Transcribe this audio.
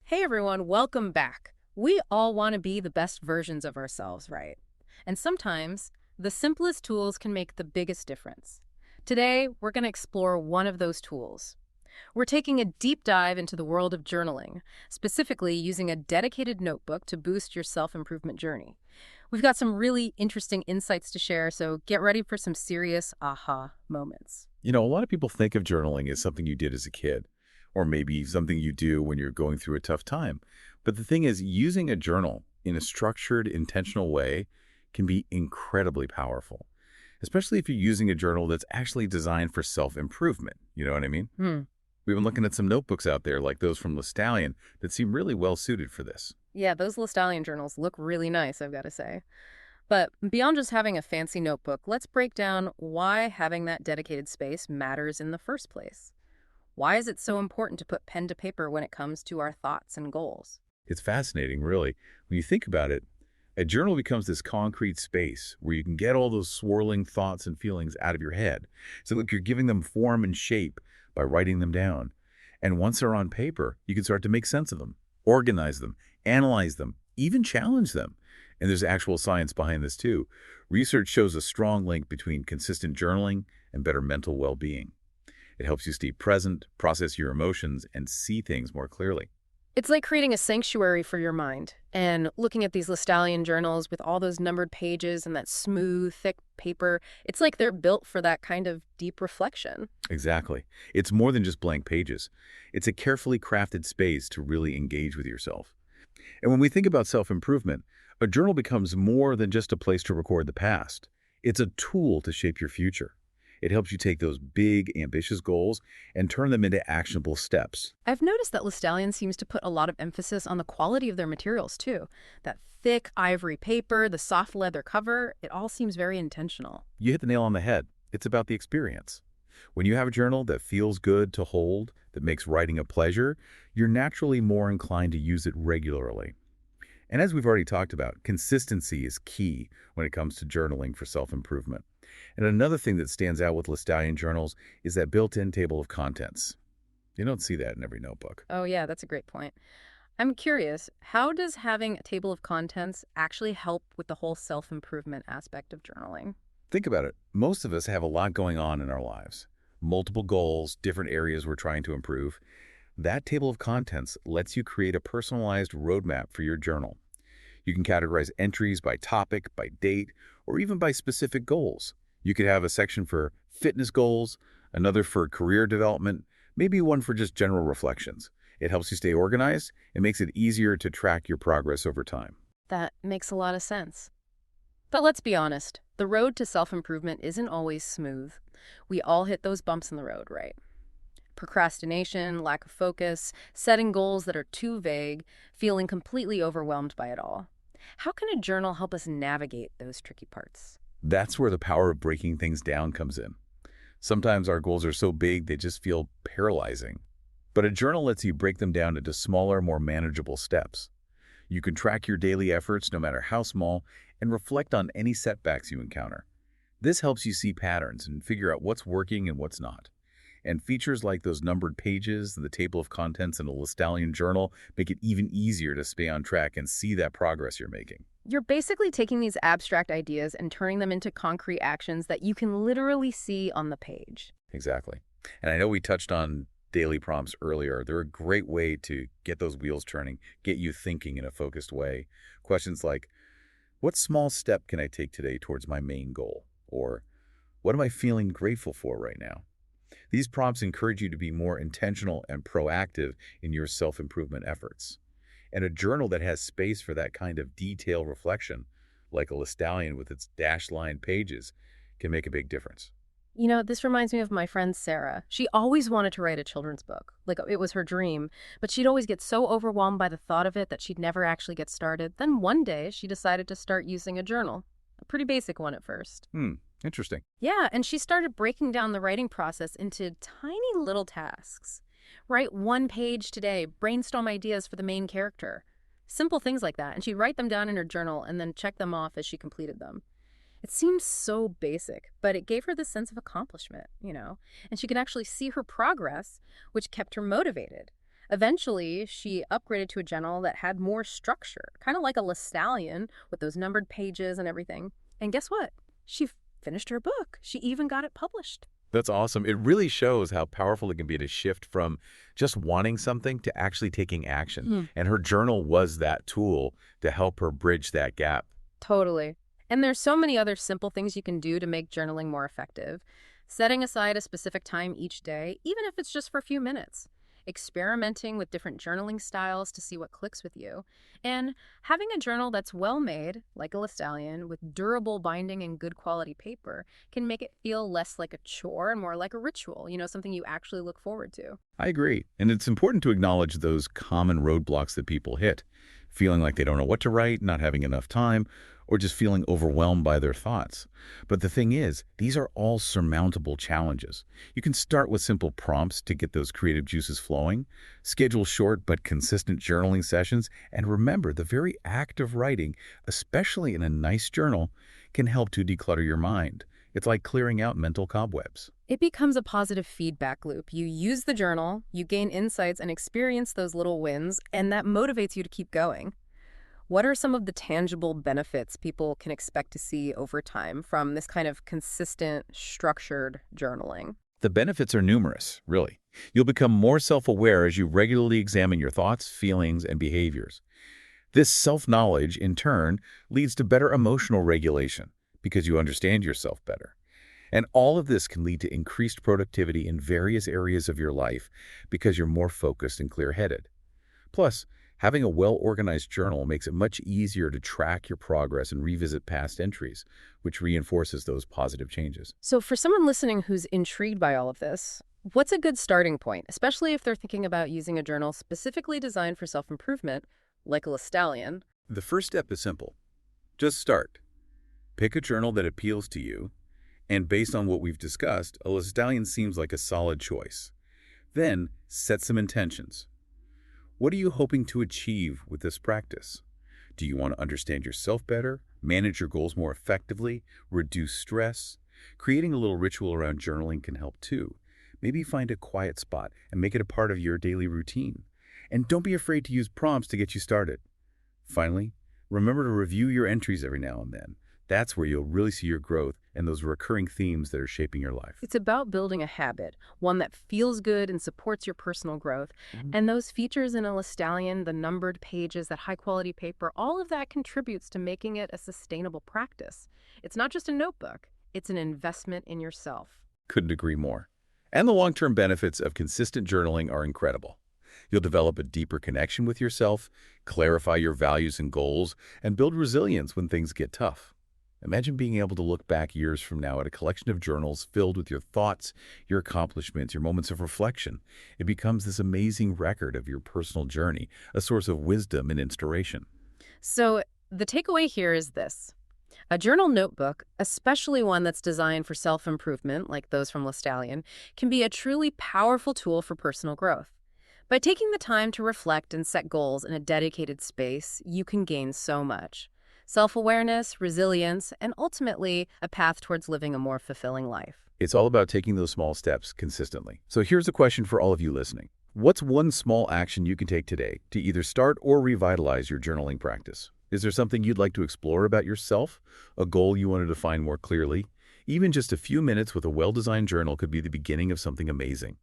Hey everyone, welcome back. We all want to be the best versions of ourselves, right? And sometimes the simplest tools can make the biggest difference. Today, we're going to explore one of those tools. We're taking a deep dive into the world of journaling, specifically using a dedicated notebook to boost your self improvement journey. We've got some really interesting insights to share, so get ready for some serious aha moments. A lot of people think of journaling as something you did as a kid, or maybe something you do when you're going through a tough time. But the thing is, using a journal in a structured, intentional way can be incredibly powerful, especially if you're using a journal that's actually designed for self-improvement. You know what I mean? Hmm. We've been looking at some notebooks out there, like those from Lestallion, that seem really well suited for this. Yeah, those Lestallion journals look really nice, I've got to say. But beyond just having a fancy notebook, let's break down why having that dedicated space matters in the first place. Why is it so important to put pen to paper when it comes to our thoughts and goals? It's fascinating, really. When you think about it, a journal becomes this concrete space where you can get all those swirling thoughts and feelings out of your head. So look, you're giving them form and shape by writing them down. And once they're on paper, you can start to make sense of them, organize them, analyze them, even challenge them. And there's actual science behind this too. Research shows a strong link between consistent journaling and better mental well-being. It helps you stay present, process your emotions, and see things more clearly. It's like creating a sanctuary for your mind. And looking at these Lestallion journals with all those numbered pages and that smooth, thick paper, it's like they're built for that kind of deep reflection. Exactly. It's more than just blank pages. It's a carefully crafted space to really engage with yourself. And when we think about self-improvement, a journal becomes more than just a place to record the past. It's a tool to shape your future. It helps you take those big, ambitious goals and turn them into actionable steps. I've noticed that Lestallion seems to put a lot of emphasis on the quality of their materials, too. That thick ivory paper, the soft leather cover, it all seems very intentional. You hit the nail on the head. It's about the experience. When you have a journal that feels good to hold, that makes writing a pleasure, you're naturally more inclined to use it regularly. And as we've already talked about, consistency is key when it comes to journaling for self-improvement. And another thing that stands out with Lestallion journals is that built-in table of contents. You don't see that in every notebook. Oh, yeah, that's a great point. I'm curious, how does having a table of contents actually help with the whole self-improvement aspect of journaling? Think about it. Most of us have a lot going on in our lives. Multiple goals, different areas we're trying to improve. That table of contents lets you create a personalized roadmap for your journal. You can categorize entries by topic, by date, or even by specific goals. You could have a section for fitness goals, another for career development, maybe one for just general reflections. It helps you stay organized and makes it easier to track your progress over time. That makes a lot of sense. But let's be honest, the road to self-improvement isn't always smooth. We all hit those bumps in the road, right? Procrastination, lack of focus, setting goals that are too vague, feeling completely overwhelmed by it all. How can a journal help us navigate those tricky parts? That's where the power of breaking things down comes in. Sometimes our goals are so big they just feel paralyzing. But a journal lets you break them down into smaller, more manageable steps. You can track your daily efforts, no matter how small, and reflect on any setbacks you encounter. This helps you see patterns and figure out what's working and what's not. And features like those numbered pages and the table of contents in a Lestallion journal make it even easier to stay on track and see that progress you're making. You're basically taking these abstract ideas and turning them into concrete actions that you can literally see on the page. Exactly. And I know we touched on daily prompts earlier. They're a great way to get those wheels turning, get you thinking in a focused way. Questions like, what small step can I take today towards my main goal? Or, what am I feeling grateful for right now? These prompts encourage you to be more intentional and proactive in your self-improvement efforts. And a journal that has space for that kind of detailed reflection, like a Lestallion with its dashed line pages, can make a big difference. You know, this reminds me of my friend Sarah. She always wanted to write a children's book. Like, it was her dream, but she'd always get so overwhelmed by the thought of it that she'd never actually get started. Then one day, she decided to start using a journal. A pretty basic one at first. Interesting. Yeah, and she started breaking down the writing process into tiny little tasks. Write one page today, brainstorm ideas for the main character. Simple things like that, and she'd write them down in her journal and then check them off as she completed them. It seems so basic, but it gave her this sense of accomplishment, and she could actually see her progress, which kept her motivated. Eventually, she upgraded to a journal that had more structure, kind of like a Lestallion with those numbered pages and everything. And guess what? She finished her book. She even got it published. That's awesome. It really shows how powerful it can be to shift from just wanting something to actually taking action. Hmm. And her journal was that tool to help her bridge that gap. Totally. And there's so many other simple things you can do to make journaling more effective. Setting aside a specific time each day, even if it's just for a few minutes. Experimenting with different journaling styles to see what clicks with you. And having a journal that's well made, like a Lestallion, with durable binding and good quality paper, can make it feel less like a chore and more like a ritual, something you actually look forward to. I agree. And it's important to acknowledge those common roadblocks that people hit. Feeling like they don't know what to write, not having enough time, or just feeling overwhelmed by their thoughts. But the thing is, these are all surmountable challenges. You can start with simple prompts to get those creative juices flowing, schedule short but consistent journaling sessions, and remember the very act of writing, especially in a nice journal, can help to declutter your mind. It's like clearing out mental cobwebs. It becomes a positive feedback loop. You use the journal, you gain insights and experience those little wins, and that motivates you to keep going. What are some of the tangible benefits people can expect to see over time from this kind of consistent, structured journaling? The benefits are numerous, really. You'll become more self-aware as you regularly examine your thoughts, feelings, and behaviors. This self-knowledge, in turn, leads to better emotional regulation because you understand yourself better. And all of this can lead to increased productivity in various areas of your life because you're more focused and clear-headed. Plus, having a well-organized journal makes it much easier to track your progress and revisit past entries, which reinforces those positive changes. So, for someone listening who's intrigued by all of this, what's a good starting point, especially if they're thinking about using a journal specifically designed for self improvement, like a Lestallion? The first step is simple. Just start. Pick a journal that appeals to you, and based on what we've discussed, a Lestallion seems like a solid choice. Then, set some intentions. What are you hoping to achieve with this practice? Do you want to understand yourself better, manage your goals more effectively, reduce stress? Creating a little ritual around journaling can help too. Maybe find a quiet spot and make it a part of your daily routine. And don't be afraid to use prompts to get you started. Finally, remember to review your entries every now and then. That's where you'll really see your growth and those recurring themes that are shaping your life. It's about building a habit, one that feels good and supports your personal growth. And those features in a Lestallion, the numbered pages, that high quality paper, all of that contributes to making it a sustainable practice. It's not just a notebook, it's an investment in yourself. Couldn't agree more. And the long-term benefits of consistent journaling are incredible. You'll develop a deeper connection with yourself, clarify your values and goals, and build resilience when things get tough. Imagine being able to look back years from now at a collection of journals filled with your thoughts, your accomplishments, your moments of reflection. It becomes this amazing record of your personal journey, a source of wisdom and inspiration. So, the takeaway here is this. A journal notebook, especially one that's designed for self-improvement, like those from Lestallion, can be a truly powerful tool for personal growth. By taking the time to reflect and set goals in a dedicated space, you can gain so much. Self-awareness, resilience, and ultimately a path towards living a more fulfilling life. It's all about taking those small steps consistently. So here's a question for all of you listening. What's one small action you can take today to either start or revitalize your journaling practice? Is there something you'd like to explore about yourself? A goal you want to define more clearly? Even just a few minutes with a well-designed journal could be the beginning of something amazing.